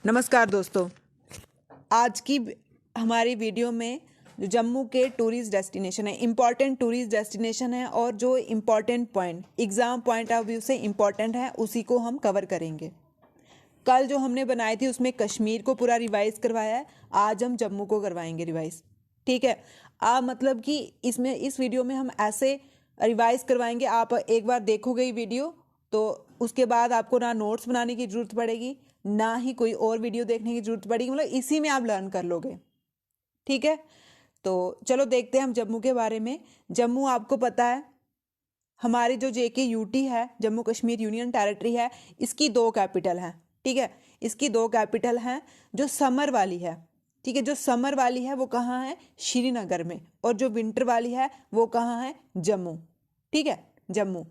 नमस्कार दोस्तों, आज की हमारी वीडियो में जो जम्मू के टूरिस्ट डेस्टिनेशन है, इम्पॉर्टेंट टूरिस्ट डेस्टिनेशन है और जो important point exam point of view से इम्पॉर्टेंट है उसी को हम कवर करेंगे। कल जो हमने बनाई थी उसमें कश्मीर को पूरा रिवाइज़ करवाया है, आज हम जम्मू को करवाएंगे रिवाइज़। ठीक है, मतलब कि इसमें इस वीडियो में हम ऐसे रिवाइज़ करवाएंगे, आप एक बार देखोगे ये वीडियो तो उसके बाद आपको ना नोट्स बनाने की ज़रूरत पड़ेगी ना ही कोई और वीडियो देखने की ज़रूरत पड़ेगी, मतलब इसी में आप लर्न कर लोगे। ठीक है, तो चलो देखते हैं हम जम्मू के बारे में। जम्मू आपको पता है हमारी जो JKUT है, जम्मू कश्मीर यूनियन टेरिटरी है, इसकी 2 कैपिटल हैं। ठीक है, इसकी 2 कैपिटल हैं। जो समर वाली है, ठीक है, जो समर वाली है वो कहाँ है? श्रीनगर में। और जो विंटर वाली है वो कहाँ है? जम्मू। ठीक है, जम्मू।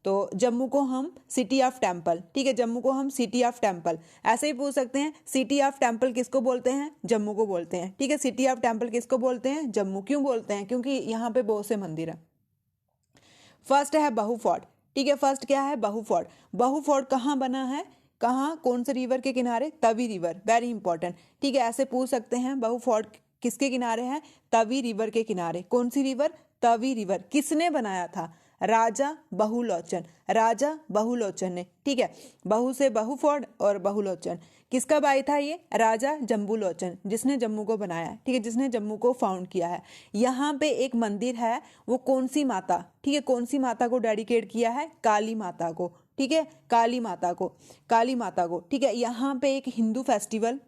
तो जम्मू को हम सिटी ऑफ टेम्पल, ठीक है, जम्मू को हम सिटी ऑफ टेम्पल ऐसे ही पूछ सकते हैं। सिटी ऑफ टेम्पल किसको बोलते हैं? जम्मू को बोलते हैं। ठीक है, सिटी ऑफ टेम्पल किसको बोलते हैं? जम्मू। क्यों बोलते हैं? क्योंकि यहाँ पे बहुत से मंदिर हैं। फर्स्ट है बहु फोर्ट। ठीक है, फर्स्ट क्या है? बहु फोर्ट। बहु फोर्ट कहाँ बना है? कहाँ, कौन से रिवर के किनारे? Tawi river, very important. ठीक है, ऐसे पूछ सकते हैं बहु फोर्ट किसके किनारे है? तवी रिवर के किनारे। कौन सी रिवर? तवी रिवर। किसने बनाया था? राजा बहुलोचन। राजा बहुलोचन ने। ठीक है, बहु से बहु फोर्ट और बहुलोचन किसका भाई था? ये राजा जम्बूलोचन, जिसने जम्मू को बनाया। ठीक है, जिसने जम्मू को फाउंड किया है। यहाँ पे एक मंदिर है, वो कौन सी माता? ठीक है, कौन सी माता को डेडिकेट किया है? काली माता को। ठीक है, काली माता को, काली माता को। ठीक है, यहाँ पे एक हिंदू फेस्टिवल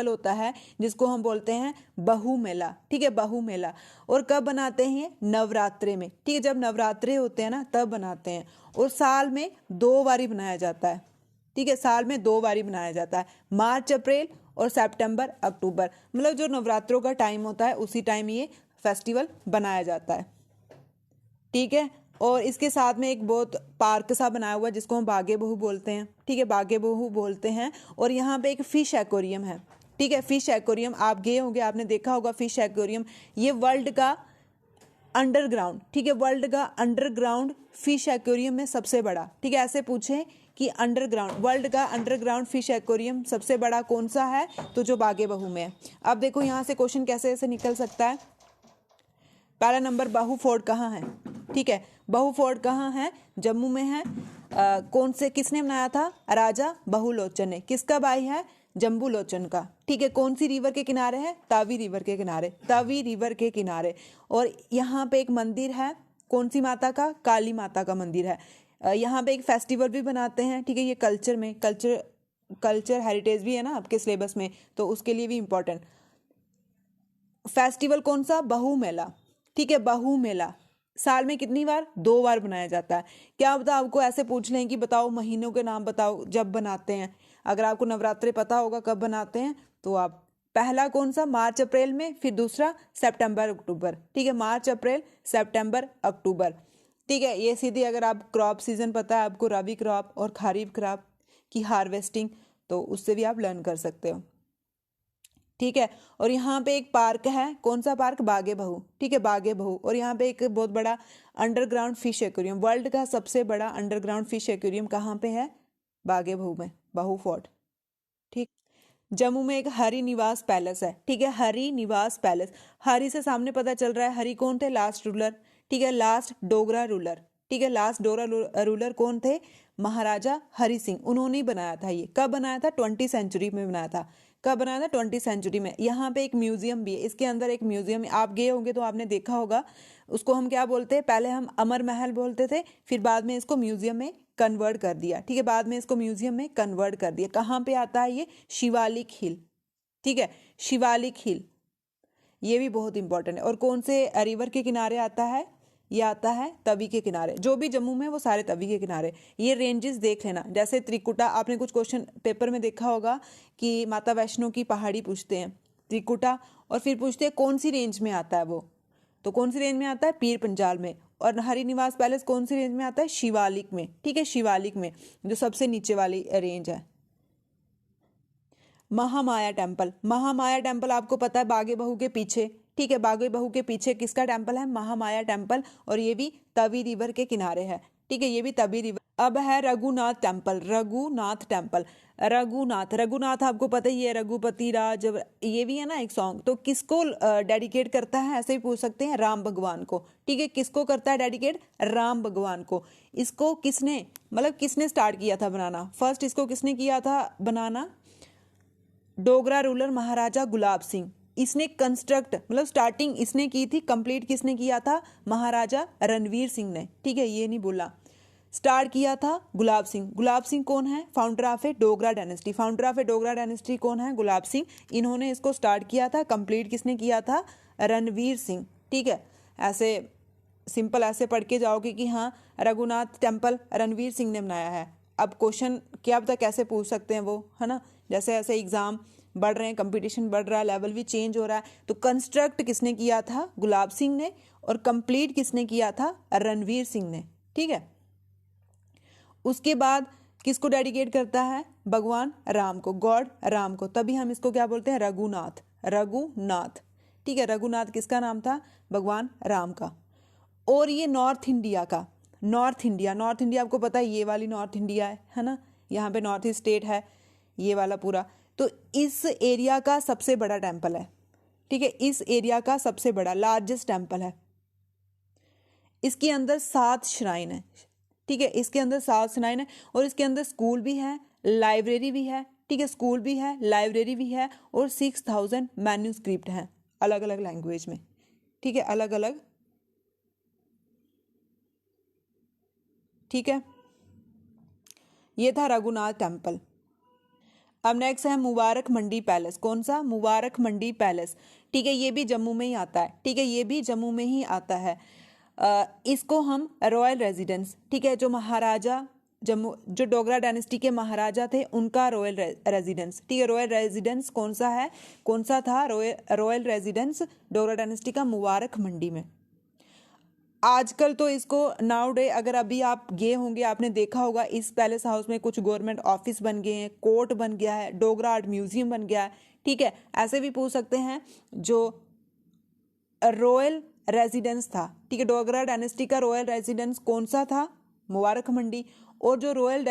होता है जिसको हम बोलते हैं बहु मेला। ठीक है, बहु मेला। और कब बनाते हैं? नवरात्रे में। ठीक है, जब नवरात्रे होते हैं ना तब बनाते हैं। और साल में 2 बारी बनाया जाता है। ठीक है, साल में 2 बारी बनाया जाता है, मार्च अप्रैल और सितंबर अक्टूबर। मतलब जो नवरात्रों का टाइम होता है उसी टाइम ये फेस्टिवल बनाया जाता है। ठीक है, और इसके साथ में एक बहुत पार्क सा बनाया हुआ है जिसको हम बागे बहू बोलते हैं। ठीक है, बागे बहू बोलते हैं। और यहाँ पे एक फिश एक्वेरियम है। ठीक है, फिश एक्वेरियम आप गए होंगे, आपने देखा होगा फिश एक्वेरियम। ये वर्ल्ड का अंडरग्राउंड, ठीक है, वर्ल्ड का अंडरग्राउंड फिश एक्वेरियम में सबसे बड़ा। ठीक है, ऐसे पूछें कि अंडरग्राउंड, वर्ल्ड का अंडरग्राउंड फिश एक्वेरियम सबसे बड़ा कौन सा है? तो जो बागे बहू में है। अब देखो यहाँ से क्वेश्चन कैसे ऐसे निकल सकता है। पहला नंबर, बहु फोर्ट कहाँ है? ठीक है, बहु फोर्ट कहाँ है? जम्मू में है। कौन से, किसने बनाया था? राजा बहुलोचन ने। किसका भाई है? जम्बूलोचन का। ठीक है, कौन सी रिवर के किनारे है? तावी रिवर के किनारे, तावी रिवर के किनारे। और यहाँ पे एक मंदिर है, कौन सी माता का? काली माता का मंदिर है। यहाँ पे एक फेस्टिवल भी बनाते हैं। ठीक है, ये कल्चर में, कल्चर हेरिटेज भी है ना आपके सिलेबस में, तो उसके लिए भी इंपॉर्टेंट फेस्टिवल कौन सा? बहु मेला। ठीक है, बहु मेला साल में कितनी बार? 2 बार बनाया जाता है। क्या बताओ, आपको ऐसे पूछ लें कि बताओ महीनों के नाम बताओ जब बनाते हैं। अगर आपको नवरात्रे पता होगा कब बनाते हैं तो आप, पहला कौन सा? मार्च अप्रैल में, फिर दूसरा सितंबर अक्टूबर। ठीक है, मार्च अप्रैल सितंबर अक्टूबर। ठीक है, ये सीधी, अगर आप क्रॉप सीजन पता है आपको, रबी क्रॉप और खरीफ क्रॉप की हार्वेस्टिंग, तो उससे भी आप लर्न कर सकते हो। ठीक है, और यहाँ पे एक पार्क है, कौन सा पार्क? बागे बहू। ठीक है, बागे बहू। और यहाँ पे एक बहुत बड़ा अंडरग्राउंड फिश एक्वेरियम, वर्ल्ड का सबसे बड़ा अंडरग्राउंड फिश एक्वेरियम कहाँ पे है? बागे बहू में, बहु फोर्ट। ठीक, जम्मू में एक हरि निवास पैलेस है। ठीक है, हरि निवास पैलेस। हरि से सामने पता चल रहा है, हरि कौन थे? Last ruler. ठीक है, लास्ट डोगरा रूलर। ठीक है, लास्ट डोगरा रूलर कौन थे? महाराजा हरि सिंह। उन्होंने ही बनाया था। ये कब बनाया था? 20वीं सेंचुरी में बनाया था। कब बनाया था? 20वीं सेंचुरी में। यहाँ पे एक म्यूजियम भी है, इसके अंदर एक म्यूजियम है, आप गए होंगे तो आपने देखा होगा। उसको हम क्या बोलते हैं? पहले हम अमर महल बोलते थे, फिर बाद में इसको म्यूजियम में कन्वर्ट कर दिया। ठीक है, बाद में इसको म्यूजियम में कन्वर्ट कर दिया। कहाँ पे आता है ये? शिवालिक हिल। ठीक है, शिवालिक हिल, ये भी बहुत इंपॉर्टेंट है। और कौन से रिवर के किनारे आता है? ये आता है तवी के किनारे। जो भी जम्मू में वो सारे तवी के किनारे। ये रेंजेस देख लेना, जैसे त्रिकुटा, आपने कुछ क्वेश्चन पेपर में देखा होगा कि माता वैष्णो की पहाड़ी पूछते हैं, त्रिकुटा, और फिर पूछते हैं कौन सी रेंज में आता है वो, तो कौन सी रेंज में आता है? पीर पंजाल में। और हरि निवास पैलेस कौन सी रेंज में आता है? शिवालिक में। ठीक है, शिवालिक में, जो सबसे नीचे वाली रेंज है। महामाया टेम्पल, महामाया टेम्पल आपको पता है बागे बहू के पीछे। ठीक है, बागे बहू के पीछे किसका टेम्पल है? महामाया टेम्पल। और ये भी तवी रिवर के किनारे है। ठीक है, ये भी तभी रिवर। अब है रघुनाथ टेम्पल, रघुनाथ टेम्पल, रघुनाथ, रघुनाथ आपको पता ही है, रघुपति राज, ये भी है ना एक सॉन्ग। तो किसको डेडिकेट करता है, ऐसे भी पूछ सकते हैं, राम भगवान को। ठीक है, किसको करता है डेडिकेट, राम भगवान को। इसको किसने, मतलब किसने स्टार्ट किया था बनाना, फर्स्ट इसको किसने किया था बनाना, डोगरा रूलर महाराजा गुलाब सिंह। इसने कंस्ट्रक्ट मतलब स्टार्टिंग इसने की थी, कंप्लीट किसने किया था, महाराजा रणवीर सिंह ने। ठीक है, ये नहीं बोला, स्टार्ट किया था गुलाब सिंह। गुलाब सिंह कौन है, founder of A Dogra dynasty. Founder of A Dogra dynasty कौन है, गुलाब सिंह। इन्होंने इसको स्टार्ट किया था, कंप्लीट किसने किया था, रणवीर सिंह। ठीक है, ऐसे सिंपल ऐसे पढ़ के जाओगे कि हाँ रघुनाथ टेम्पल रणवीर सिंह ने बनाया है। अब क्वेश्चन क्या पता कैसे पूछ सकते हैं वो, है ना, जैसे ऐसे एग्जाम बढ़ रहे हैं, कंपटीशन बढ़ रहा है, लेवल भी चेंज हो रहा है। तो कंस्ट्रक्ट किसने किया था, गुलाब सिंह ने, और कंप्लीट किसने किया था, रणवीर सिंह ने। ठीक है, उसके बाद किसको डेडिकेट करता है, भगवान राम को, गॉड राम को। तभी हम इसको क्या बोलते हैं, रघुनाथ, रघुनाथ। ठीक है, रघुनाथ किसका नाम था, भगवान राम का। और ये नॉर्थ इंडिया का, नॉर्थ इंडिया, नॉर्थ इंडिया आपको पता है ये वाली नॉर्थ इंडिया है ना, यहाँ पे नॉर्थ ईस्ट स्टेट है ये वाला पूरा। तो इस एरिया का सबसे बड़ा टेम्पल है। ठीक है, इस एरिया का सबसे बड़ा लार्जेस्ट टेम्पल है। इसके अंदर 7 श्राइन है। ठीक है, इसके अंदर 7 श्राइन है, और इसके अंदर स्कूल भी है, लाइब्रेरी भी है। ठीक है, स्कूल भी है, लाइब्रेरी भी है, और 6000 मैन्यूस्क्रिप्ट हैं अलग अलग लैंग्वेज में। ठीक है, अलग अलग। ठीक है, ये था रघुनाथ टेम्पल। अब नेक्स्ट है मुबारक मंडी पैलेस। कौन सा, मुबारक मंडी पैलेस। ठीक है, ये भी जम्मू में ही आता है। ठीक है, ये भी जम्मू में ही आता है। इसको हम रॉयल रेजिडेंस, ठीक है, जो महाराजा जम्मू, जो डोगरा डायनेस्टी के महाराजा थे उनका रॉयल रेजिडेंस। ठीक है, रॉयल रेजिडेंस कौन सा है, कौन सा था, रॉयल रेजिडेंस डोगरा डायनेस्टी का मुबारक मंडी में। आजकल तो इसको नाउ डे, अगर अभी आप गए होंगे आपने देखा होगा, इस पैलेस हाउस में कुछ गवर्नमेंट ऑफिस बन गए हैं, कोर्ट बन गया है, डोगरा आर्ट म्यूजियम बन गया है। ठीक है, ऐसे भी पूछ सकते हैं, जो रॉयल रेजिडेंस था, ठीक है, डोगरा डायनेस्टी का रॉयल रेजिडेंस कौन सा था, मुबारक मंडी। और जो रॉयल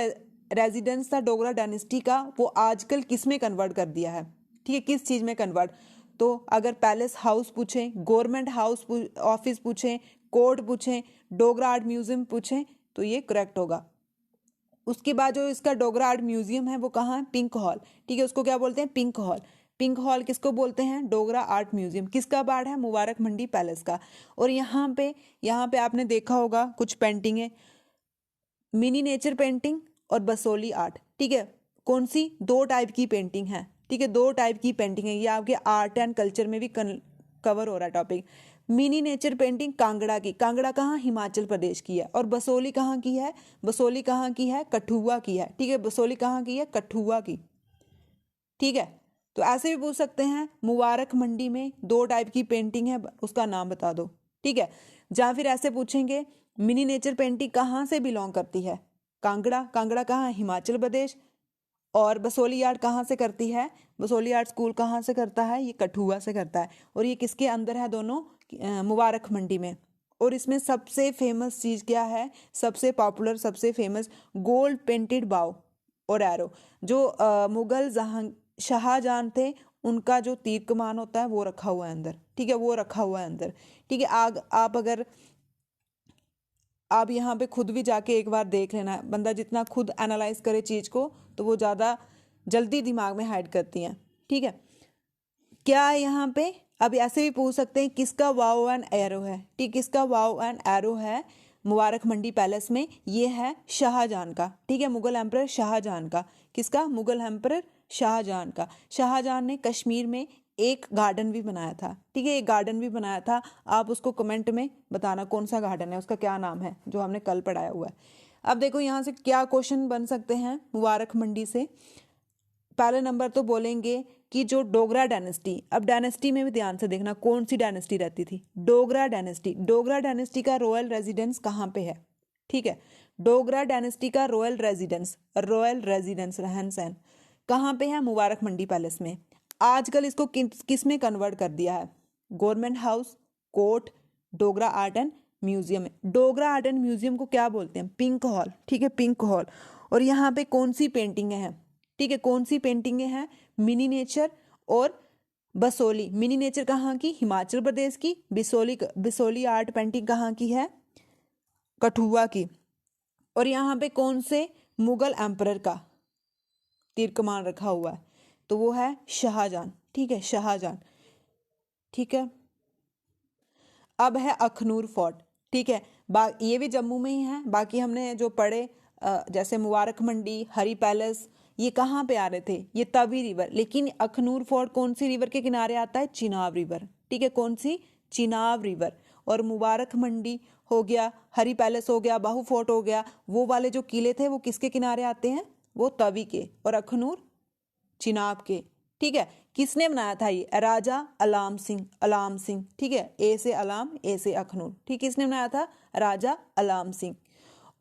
रेजिडेंस था डोगरा डायनेस्टी का, वो आजकल किस में कन्वर्ट कर दिया है, ठीक है, किस चीज़ में कन्वर्ट। तो अगर पैलेस हाउस पूछें, गवर्नमेंट हाउस ऑफिस पूछें, कोर्ट पूछें, डोगरा आर्ट म्यूजियम पूछें, तो ये करेक्ट होगा। उसके बाद जो इसका डोगरा आर्ट म्यूजियम है वो कहाँ है, पिंक हॉल। ठीक है, उसको क्या बोलते हैं, पिंक हॉल। पिंक हॉल किसको बोलते हैं, डोगरा आर्ट म्यूजियम। किसका पार्ट है, मुबारक मंडी पैलेस का। और यहाँ पे आपने देखा होगा कुछ पेंटिंग है, मिनी नेचर पेंटिंग और बसोली आर्ट। ठीक है, कौन सी, 2 टाइप की पेंटिंग है। ठीक है, 2 टाइप की पेंटिंग है, ये आपके आर्ट एंड कल्चर में भी कवर हो रहा है topic. Mini nature painting Kangra की, कांगड़ा कहाँ, हिमाचल प्रदेश की है। और बसोली कहाँ की है, बसोली कहाँ की है, कठुआ की है। ठीक है, बसोली कहाँ की है, कठुआ की। ठीक है, तो ऐसे भी पूछ सकते हैं, मुबारक मंडी में 2 टाइप की पेंटिंग है, उसका नाम बता दो। ठीक है, या फिर ऐसे पूछेंगे, मिनी नेचर पेंटिंग कहाँ से बिलोंग करती है, कांगड़ा, कांगड़ा कहाँ, हिमाचल प्रदेश। और बसोली आर्ट कहाँ से करती है, बसोली आर्ट स्कूल कहाँ से करता है, ये कठुआ से करता है। और ये किसके अंदर है दोनों, मुबारक मंडी में। और इसमें सबसे फेमस चीज़ क्या है, सबसे पॉपुलर सबसे फेमस, गोल्ड पेंटेड बाव और एरो। जो मुगल शाहजहां थे, उनका जो तीर कमान होता है वो रखा हुआ है अंदर। ठीक है, वो रखा हुआ है अंदर। ठीक है, आप अगर आप यहाँ पे खुद भी जाके एक बार देख लेना, बंदा जितना खुद एनालाइज करे चीज़ को तो वो ज़्यादा जल्दी दिमाग में हाइड करती हैं। ठीक है, क्या है यहाँ पे, अब ऐसे भी पूछ सकते हैं, किसका वाव एंड एरो है। ठीक, किसका वाव एंड एरो है मुबारक मंडी पैलेस में, ये है शाहजहां का। ठीक है, मुगल एम्परर शाहजहां का। किसका, मुगल एम्परर शाहजहां का। शाहजहां ने कश्मीर में एक गार्डन भी बनाया था। ठीक है, एक गार्डन भी बनाया था, आप उसको कमेंट में बताना कौन सा गार्डन है, उसका क्या नाम है, जो हमने कल पढ़ाया हुआ है। अब देखो यहाँ से क्या क्वेश्चन बन सकते हैं मुबारक मंडी से। पहले नंबर तो बोलेंगे कि जो डोगरा डायनेस्टी, अब डायनेस्टी में भी ध्यान से देखना कौन सी डायनेस्टी रहती थी, डोगरा डायनेस्टी। डोगरा डायनेस्टी का रॉयल रेजिडेंस कहाँ पे है। ठीक है, डोगरा डायनेस्टी का रॉयल रेजिडेंस रहन सहन कहाँ पे है, मुबारक मंडी पैलेस में। आजकल इसको किस में कन्वर्ट कर दिया है, government house, court, Dogra art and museum है। डोगरा आर्ट एंड म्यूजियम को क्या बोलते हैं? पिंक हॉल, ठीक है, पिंक हॉल। और यहाँ पे कौन सी पेंटिंगें हैं? ठीक है, कौन सी पेंटिंगें हैं? मिनीनेचर और बसोली। मिनीनेचर कहाँ की? हिमाचल प्रदेश की। बिसोली आर्ट पेंटिंग कहाँ की है? कठुआ की। और यहाँ पे कौन से मुगल एम्परर का तीर कमान रखा हुआ है? तो वो है शाहजहां, ठीक है, शाहजहां, ठीक है। अब है अखनूर फोर्ट, ठीक है। ये भी जम्मू में ही है। बाकी हमने जो पढ़े जैसे मुबारक मंडी, हरी पैलेस, ये कहाँ पे आ रहे थे? ये तवी रिवर। लेकिन अखनूर फोर्ट कौन सी रिवर के किनारे आता है? चिनाब रिवर, ठीक है, कौन सी? चिनाब रिवर। और मुबारक मंडी हो गया, हरी पैलेस हो गया, बाहू फोर्ट हो गया, वो वाले जो किले थे वो किसके किनारे आते हैं? वो तवी के। और अखनूर चिनाब के, ठीक है। किसने बनाया था ये? राजा अलाम सिंह, अलाम सिंह, ठीक है, ए से अलाम, ए से अखनूर, ठीक। किसने बनाया था? राजा अलाम सिंह।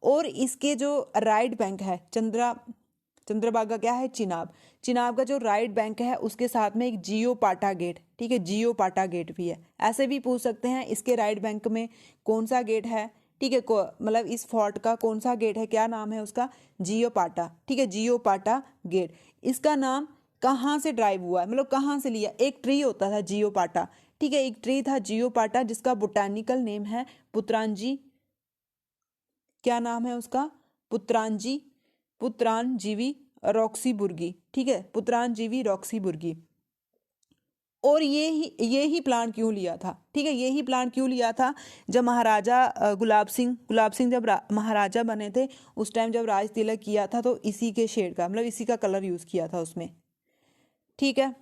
और इसके जो राइट बैंक है चंद्रभागा क्या है? चिनाब। चिनाब का जो राइट बैंक है उसके साथ में एक जियो पाटा गेट, ठीक है, जियो पाटा गेट भी है। ऐसे भी पूछ सकते हैं इसके राइट बैंक में कौन सा गेट है, ठीक है, मतलब इस फोर्ट का कौन सा गेट है, क्या नाम है उसका? जियो पाटा, ठीक है, जियो पाटा गेट। इसका नाम कहाँ से ड्राइव हुआ है, मतलब कहाँ से लिया? एक ट्री होता था जियो पाटा, ठीक है, एक ट्री था जियो पाटा जिसका बोटानिकल नेम है पुत्रांजी। क्या नाम है उसका? पुत्रांजीवी रॉक्सीबुर्गी, ठीक है, पुत्रांजीवी रॉक्सीबुर्गी। और ये ही प्लान क्यों लिया था? ठीक है, ये ही प्लान क्यों लिया था? जब महाराजा गुलाब सिंह जब महाराजा बने थे उस टाइम जब राज तिलक किया था तो इसी के शेड का, मतलब इसी का कलर यूज किया था उसमें, ठीक है।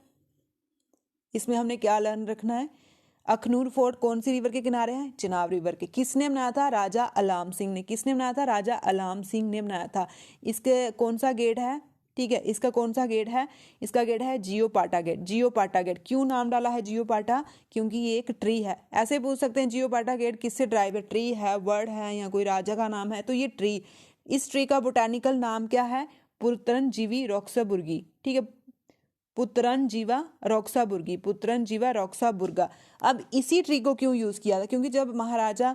इसमें हमने क्या लर्न रखना है? अखनूर फोर्ट कौन सी रिवर के किनारे है? चिनाब रिवर के। किसने बनाया था? राजा अलाम सिंह ने। किसने बनाया था? राजा अलाम सिंह ने बनाया था। इसके कौन सा गेट है? ठीक है, इसका कौन सा गेट है? इसका गेट है जियो पाटा गेट। जियो पाटा गेट क्यों नाम डाला है जियो पाटा? क्योंकि ये एक ट्री है। ऐसे पूछ सकते हैं जियो पाटा गेट किससे ड्राइव है? ट्री है, वर्ड है, या कोई राजा का नाम है, तो ये ट्री। इस ट्री का बोटानिकल नाम क्या है? पुत्रनजीवी रॉक्साबुर्गी, ठीक है, पुत्रनजीवा रॉक्साबुर्गी, पुत्रनजीवा रॉक्साबुर्गा। अब इसी ट्री को क्यों यूज किया था? क्योंकि जब महाराजा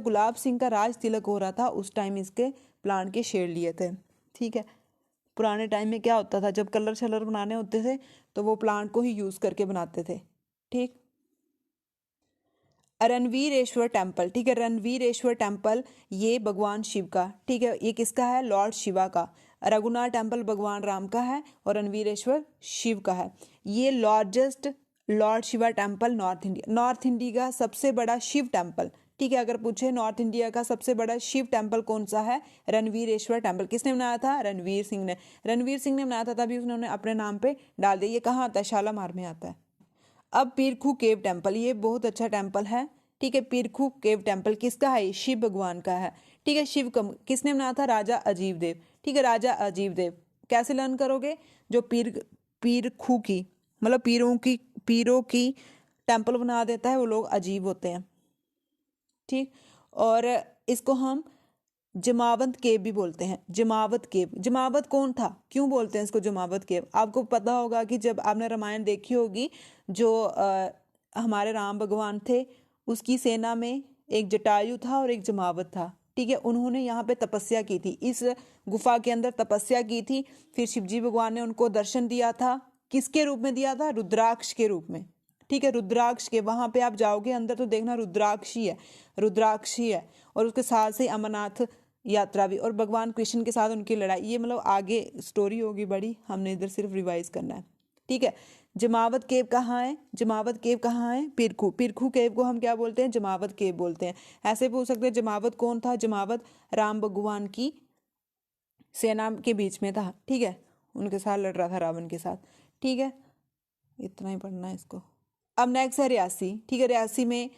गुलाब सिंह का राज तिलक हो रहा था उस टाइम इसके प्लांट के शेड लिए थे, ठीक है। पुराने टाइम में क्या होता था, जब कलर शलर बनाने होते थे तो वो प्लांट को ही यूज करके बनाते थे, ठीक। रणवीरेश्वर टेम्पल, ठीक है, रणवीरेश्वर टेम्पल ये भगवान शिव का, ठीक है, ये किसका है? लॉर्ड शिवा का। रघुनाथ टेम्पल भगवान राम का है और रणवीरेश्वर शिव का है। ये largest Lord Shiva temple north India का सबसे बड़ा शिव टेम्पल, ठीक है। अगर पूछे नॉर्थ इंडिया का सबसे बड़ा शिव टेम्पल कौन सा है? रणवीरेश्वर टेम्पल। किसने बनाया था? रणवीर सिंह ने। रणवीर सिंह ने बनाया था, तभी उन्होंने अपने नाम पे डाल दिया। ये कहाँ आता है? शालामार में आता है। अब पीरखू केव टेम्पल, ये बहुत अच्छा टेम्पल है, ठीक है। पीरखू केव टेम्पल किसका है? शिव भगवान का है, ठीक है। किसने बनाया था? राजा अजीब देव, ठीक है, राजा अजीब देव। कैसे लर्न करोगे? जो पीरखू की, मतलब पीरों की टेम्पल बना देता है वो लोग अजीब होते हैं, ठीक। और इसको हम जमावत केव भी बोलते हैं। जमावत केव, जमावत कौन था? क्यों बोलते हैं इसको जमावत केव? आपको पता होगा कि जब आपने रामायण देखी होगी, जो हमारे राम भगवान थे उसकी सेना में एक जटायु था और एक जमावत था, ठीक है। उन्होंने यहाँ पे तपस्या की थी, इस गुफा के अंदर तपस्या की थी। फिर शिवजी भगवान ने उनको दर्शन दिया था। किसके रूप में दिया था? रुद्राक्ष के रूप में, ठीक है, रुद्राक्ष के। वहां पे आप जाओगे अंदर तो देखना रुद्राक्ष ही है, रुद्राक्ष ही है। और उसके साथ से अमरनाथ यात्रा भी, और भगवान कृष्ण के साथ उनकी लड़ाई। ये मतलब आगे स्टोरी होगी बड़ी, हमने इधर सिर्फ रिवाइज करना है, ठीक है। जमावत केव कहाँ है? जमावत केव कहाँ है? पीरखू केव को हम क्या बोलते हैं? जमावत केव बोलते हैं। ऐसे पूछ सकते हैं जमावत कौन था? जमावत राम भगवान की सेना के बीच में था, ठीक है, उनके साथ लड़ रहा था रावण के साथ, ठीक है। इतना ही पढ़ना है इसको। अब नेक्स्ट है रियासी, ठीक है। रियासी में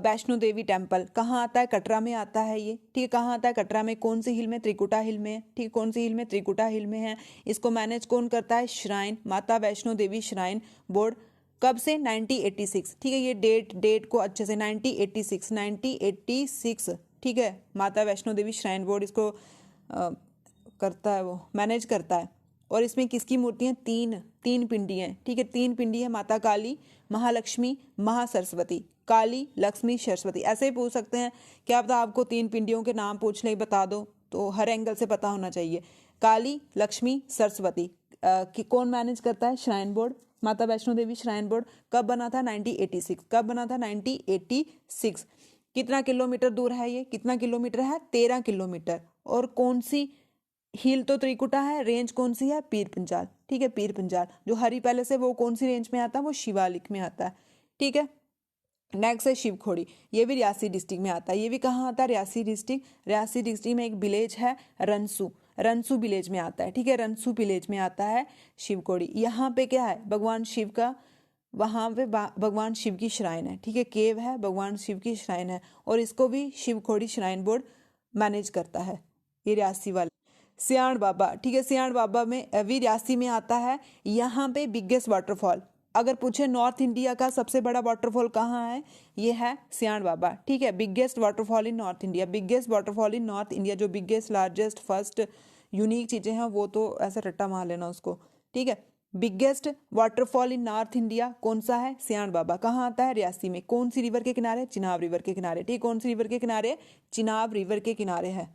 वैष्णो देवी टेम्पल कहाँ आता है? कटरा में आता है ये, ठीक है। कहाँ आता है? कटरा में। कौन सी हिल में? त्रिकुटा हिल में, ठीक है। कौन सी हिल में? त्रिकुटा हिल में है। इसको मैनेज कौन करता है? श्राइन, माता वैष्णो देवी श्राइन बोर्ड। कब से? 1986, ठीक है। ये डेट को अच्छे से 1986, ठीक है। माता वैष्णो देवी श्राइन बोर्ड इसको करता है, वो मैनेज करता है। और इसमें किसकी मूर्तियाँ? तीन पिंडी हैं, ठीक है। तीन पिंडी है, माता काली, महालक्ष्मी, महासरस्वती। काली, लक्ष्मी, सरस्वती। ऐसे ही पूछ सकते हैं, क्या पता आपको 3 पिंडियों के नाम पूछ ले, बता दो, तो हर एंगल से पता होना चाहिए। काली, लक्ष्मी, सरस्वती कि कौन मैनेज करता है? Shrine board. माता वैष्णो देवी श्राइन बोर्ड कब बना था? 1986। कब बना था? 1986। कितना किलोमीटर दूर है ये? कितना किलोमीटर है? 13 किलोमीटर। और कौन सी हिल तो त्रिकुटा है, रेंज कौन सी है? पीर पंजाल। ठीक है, पीर पंजाल। जो हरी पैलेस है वो कौन सी रेंज में आता है? वो शिवालिक में आता है। ठीक है, नेक्स्ट है शिवखोड़ी, ये भी रियासी डिस्ट्रिक्ट में आता है। ये भी कहाँ आता है? रियासी डिस्ट्रिक्ट। रियासी डिस्ट्रिक्ट में एक विलेज है रनसू, रनसू विलेज में आता है। ठीक है, रनसू विलेज में आता है शिवखोड़ी। यहाँ पे क्या है? भगवान शिव का, वहाँ पे भगवान शिव की श्राइन है। ठीक है, केव है, भगवान शिव की श्राइन है, और इसको भी शिवखोड़ी श्राइन बोर्ड मैनेज करता है, ये रियासी वाला। सियाण बाबा, ठीक है, सियाण बाबा में भी रियासी में आता है। यहाँ पे बिगेस्ट वाटरफॉल, अगर पूछे नॉर्थ इंडिया का सबसे बड़ा वाटरफॉल कहाँ है, ये है सियाण बाबा। ठीक है, biggest waterfall in north India, biggest waterfall in north India. जो बिगेस्ट, लार्जेस्ट, फर्स्ट, यूनिक चीज़ें हैं वो तो ऐसा रट्टा मार लेना उसको। ठीक है, biggest waterfall in north India कौन सा है? सियाण बाबा। कहाँ आता है? रियासी में। कौन सी रिवर के किनारे? चिनाब रिवर के किनारे। ठीक, कौन सी रिवर के किनारे? चिनाब रिवर के किनारे है।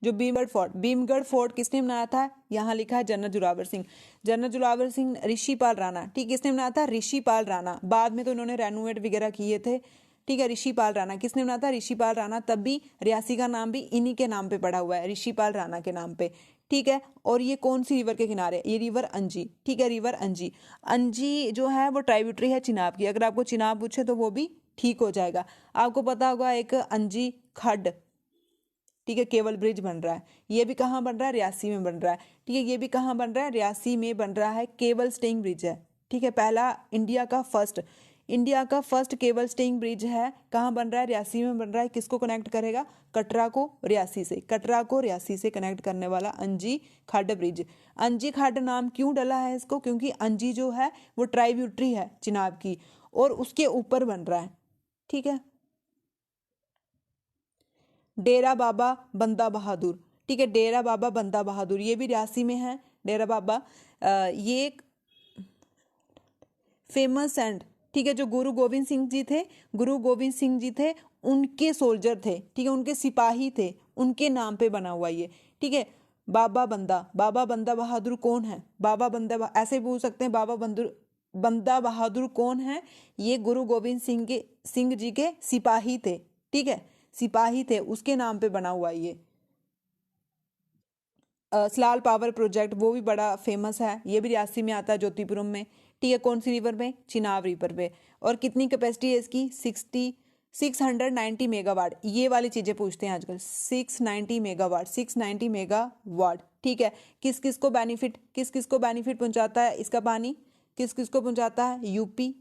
जो भीमगढ़ फोर्ट, भीमगढ़ फोर्ट किसने बनाया था? यहाँ लिखा है जनरल जोरावर सिंह। जनरल जोरावर सिंह, ऋषिपाल राणा। ठीक, किसने बनाया था? ऋषिपाल राणा। बाद में तो इन्होंने रेनोवेट वगैरह किए थे। ठीक है, ऋषिपाल राणा किसने बनाया था? ऋषिपाल राणा। तब भी रियासी का नाम भी इन्हीं के नाम पे पड़ा हुआ है, ऋषिपाल राणा के नाम पे। ठीक है, और ये कौन सी रिवर के किनारे? ये रिवर अंजी। ठीक है, रिवर अंजी। अंजी जो है वो ट्राइब्यूटरी है चिनाब की। अगर आपको चिनाब पूछे तो वो भी ठीक हो जाएगा। आपको पता होगा एक अंजी खड्ड, ठीक है, केबल ब्रिज बन रहा है। ये भी कहाँ बन रहा है? रियासी में बन रहा है। ठीक है, ये भी कहाँ बन रहा है? रियासी में बन रहा है। केबल स्टेइंग ब्रिज है। ठीक है, पहला इंडिया का फर्स्ट केबल स्टेइंग ब्रिज है। कहाँ बन रहा है? रियासी में बन रहा है। किसको कनेक्ट करेगा? कटरा को रियासी से, कटरा को रियासी से कनेक्ट करने वाला अंजी खड्ड ब्रिज। अंजी खड्ड नाम क्यों डला है इसको? क्योंकि अंजी जो है वो ट्राइब्यूटरी है चिनाब की, और उसके ऊपर बन रहा है। ठीक है, डेरा बाबा बंदा बहादुर। ठीक है, डेरा बाबा बंदा बहादुर, ये भी रियासी में है। डेरा बाबा ये एक फेमस एंड, ठीक है, जो गुरु गोविंद सिंह जी थे, गुरु गोविंद सिंह जी थे, उनके सोल्जर थे। ठीक है, उनके सिपाही थे, उनके नाम पे बना हुआ ये। ठीक है, बाबा बंदा बहादुर कौन है? ऐसे पूछ सकते हैं, बंदा बहादुर कौन है? ये गुरु गोविंद सिंह जी के सिपाही थे। ठीक है, सिपाही थे, उसके नाम पे बना हुआ ये। सलाल पावर प्रोजेक्ट वो भी बड़ा फेमस है, ये भी रियासी में आता है, ज्योतिपुरम में। ठीक है, कौन सी रिवर में? चिनाब रिवर पे। और कितनी कैपेसिटी है इसकी? 690 मेगावाट। ये वाली चीज़ें पूछते हैं आजकल, 690 मेगावाट। ठीक है, किस किस को बेनिफिट पहुंचाता है इसका पानी? किस किस को पहुंचाता है? यूपी,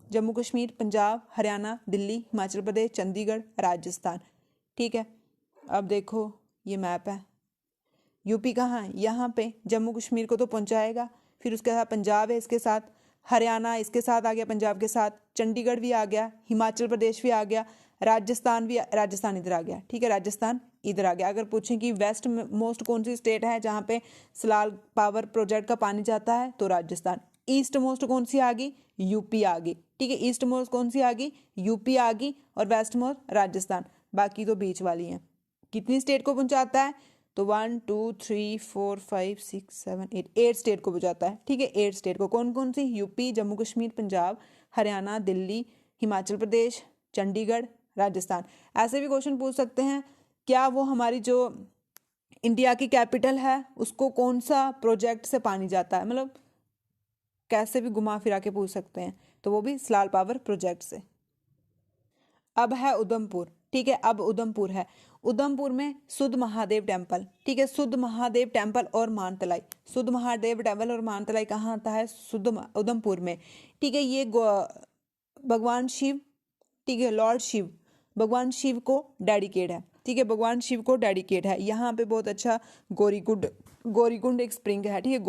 जम्मू कश्मीर, पंजाब, हरियाणा, दिल्ली, हिमाचल प्रदेश, चंडीगढ़, राजस्थान। ठीक है, अब देखो ये मैप है, यूपी कहाँ है? यहाँ पे। जम्मू कश्मीर को तो पहुँचाएगा, फिर उसके साथ पंजाब है, इसके साथ हरियाणा इसके साथ आ गया, पंजाब के साथ चंडीगढ़ भी आ गया, हिमाचल प्रदेश भी आ गया, राजस्थान इधर आ गया। ठीक है, राजस्थान इधर आ गया। अगर पूछें कि वेस्ट मोस्ट कौन सी स्टेट है जहाँ पे सलाल पावर प्रोजेक्ट का पानी जाता है, तो राजस्थान। ईस्ट मोस्ट कौन सी आ गई? यूपी आ गई। ठीक है, ईस्ट मोस्ट कौन सी आ गई? यूपी आ गई, और वेस्ट मोस्ट राजस्थान, बाकी तो बीच वाली हैं। कितनी स्टेट को पहुंचाता है? तो 1 2 3 4 5 6 7 8 स्टेट को पहुंचाता है। ठीक है, 8 स्टेट को। कौन कौन सी? यूपी, जम्मू कश्मीर, पंजाब, हरियाणा, दिल्ली, हिमाचल प्रदेश, चंडीगढ़, राजस्थान। ऐसे भी क्वेश्चन पूछ सकते हैं, क्या वो हमारी जो इंडिया की कैपिटल है उसको कौन सा प्रोजेक्ट से पानी जाता है? मतलब कैसे भी घुमा फिरा के पूछ सकते हैं, तो वो भी सलाल पावर प्रोजेक्ट से। अब है उधमपुर। ठीक है, अब उधमपुर है। उधमपुर में सुध महादेव टेम्पल। ठीक है, सुध महादेव टेम्पल और मानतलाई। सुध महादेव टेम्पल और मानतलाई कहाँ आता है? उधमपुर में। ठीक है, ये भगवान शिव, ठीक है, लॉर्ड शिव, भगवान शिव को डेडिकेट है। ठीक है, भगवान शिव को डेडिकेट है। यहाँ पे बहुत अच्छा गौरीकुंड एक स्प्रिंग है। ठीक है,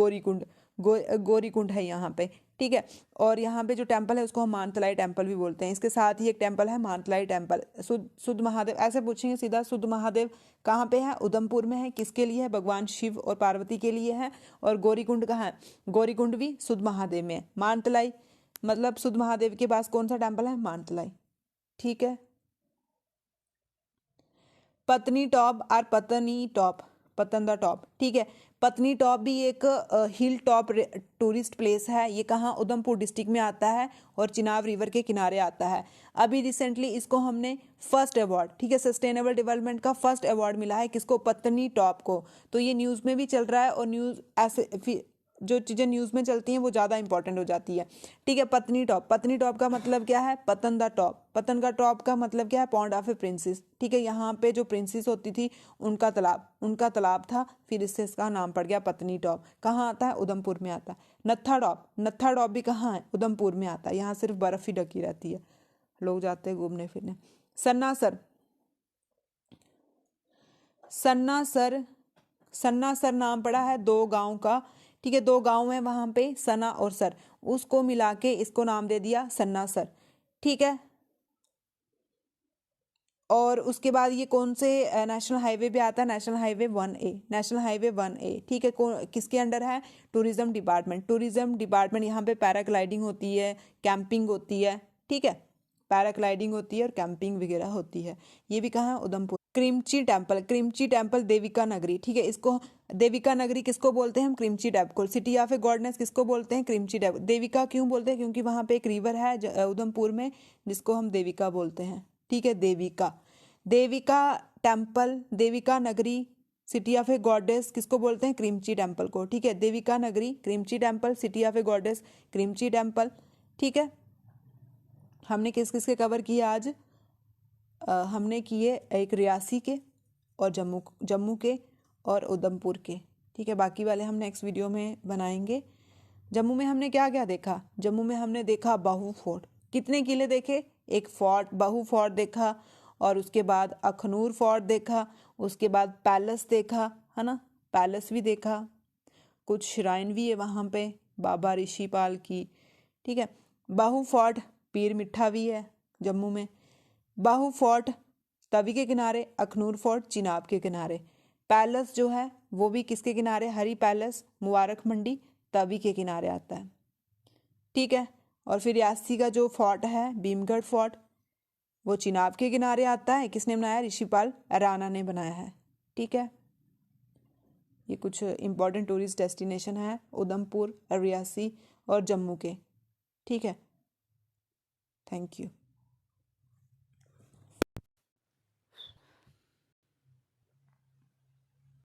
गौरीकुंड है यहाँ पे। ठीक है, और यहाँ पे जो टेम्पल है उसको हम मानतलाई टेम्पल भी बोलते हैं। इसके साथ ही एक टेम्पल है मानतलाई टेम्पल। सुध महादेव, ऐसे पूछेंगे सीधा, सुध महादेव कहाँ पे है? उधमपुर में है। किसके लिए है? भगवान शिव और पार्वती के लिए है। और गौरीकुंड कहाँ है? गौरीकुंड भी सुध महादेव में है। मानतलाई मतलब सुध महादेव के पास कौन सा टेम्पल है? मानतलाई। ठीक है। पत्नी टॉप और पत्नी टॉप, पतन द टॉप, ठीक है। पत्नी टॉप भी एक हिल टॉप टूरिस्ट प्लेस है। ये कहाँ, उधमपुर डिस्ट्रिक्ट में आता है और चिनाब रिवर के किनारे आता है। अभी रिसेंटली इसको हमने फर्स्ट अवार्ड, ठीक है, सस्टेनेबल डेवलपमेंट का फर्स्ट अवार्ड मिला है किसको, पत्नी टॉप को। तो ये न्यूज़ में भी चल रहा है और न्यूज़ ऐसे जो चीज़ें न्यूज़ में चलती हैं वो ज़्यादा इंपॉर्टेंट हो जाती है, ठीक है। पत्नी टॉप, पत्नी टॉप का मतलब क्या है, पतन द टॉप, पतन का टॉप का मतलब क्या है, पॉन्ड ऑफ ए प्रिंसेस, ठीक है। यहाँ पे जो प्रिंसेस होती थी उनका तालाब था, फिर इससे इसका नाम पड़ गया पत्नी टॉप। कहाँ आता है, उधमपुर में आता है। नत्था टॉप, नत्था टॉप भी कहाँ है, उधमपुर में आता है। यहाँ सिर्फ बर्फ ही ढकी रहती है, लोग जाते हैं घूमने फिरने। सन्नासर, सन्नासर, सन्नासर नाम पड़ा है दो गांव का, ठीक है। दो गांव है वहां पे, सना और सर, उसको मिला के इसको नाम दे दिया सन्नासर, ठीक है। और उसके बाद ये कौन से नेशनल हाईवे पे आता है, national highway 1A, national highway 1A, ठीक है। किसके अंडर है, टूरिज्म डिपार्टमेंट, टूरिज्म डिपार्टमेंट। यहाँ पे पैराग्लाइडिंग होती है, कैंपिंग होती है, ठीक है। पैराग्लाइडिंग होती है और कैंपिंग वगैरह होती है। ये भी कहाँ है, उधमपुर। क्रिमची टेम्पल, क्रिमची टेम्पल देविका नगरी, ठीक है। इसको देविका नगरी किसको बोलते हैं हम, Krimchi temple. City of a goddess किसको बोलते हैं, क्रिमची टेम्पल। देविका क्यों बोलते हैं, क्योंकि वहाँ पे एक रिवर है उधमपुर में जिसको हम देविका बोलते हैं, ठीक है, देविका। देविका टेम्पल, देविका नगरी, सिटी ऑफ ए गॉडेस किसको बोलते हैं, क्रिमची टेम्पल को, ठीक है। देविका नगरी, Krimchi temple, city of a goddess, Krimchi temple, ठीक है। हमने किस किस के कवर किए आज, हमने किए एक रियासी के और जम्मू के और उधमपुर के, ठीक है। बाकी वाले हम नेक्स्ट वीडियो में बनाएंगे। जम्मू में हमने क्या क्या देखा, जम्मू में हमने देखा बाहू फोर्ट। कितने किले देखे, एक फोर्ट बाहू फोर्ट देखा, और उसके बाद अखनूर फोर्ट देखा, उसके बाद पैलेस देखा, है ना, पैलेस भी देखा। कुछ श्राइन भी है वहाँ पे बाबा ऋषिपाल की, ठीक है। बाहू फोर्ट पीर मिठा भी है जम्मू में। बाहू फोर्ट तवी के किनारे, अखनूर फोर्ट चिनाब के किनारे। पैलेस जो है वो भी किसके किनारे, हरी पैलेस मुबारक मंडी तवी के किनारे आता है, ठीक है। और फिर रियासी का जो फोर्ट है भीमगढ़ फोर्ट, वो चिनाब के किनारे आता है। किसने बनाया, ऋषिपाल राणा ने बनाया है, ठीक है। ये कुछ इंपॉर्टेंट टूरिस्ट डेस्टिनेशन है उधमपुर, रियासी और जम्मू के, ठीक है। Thank you.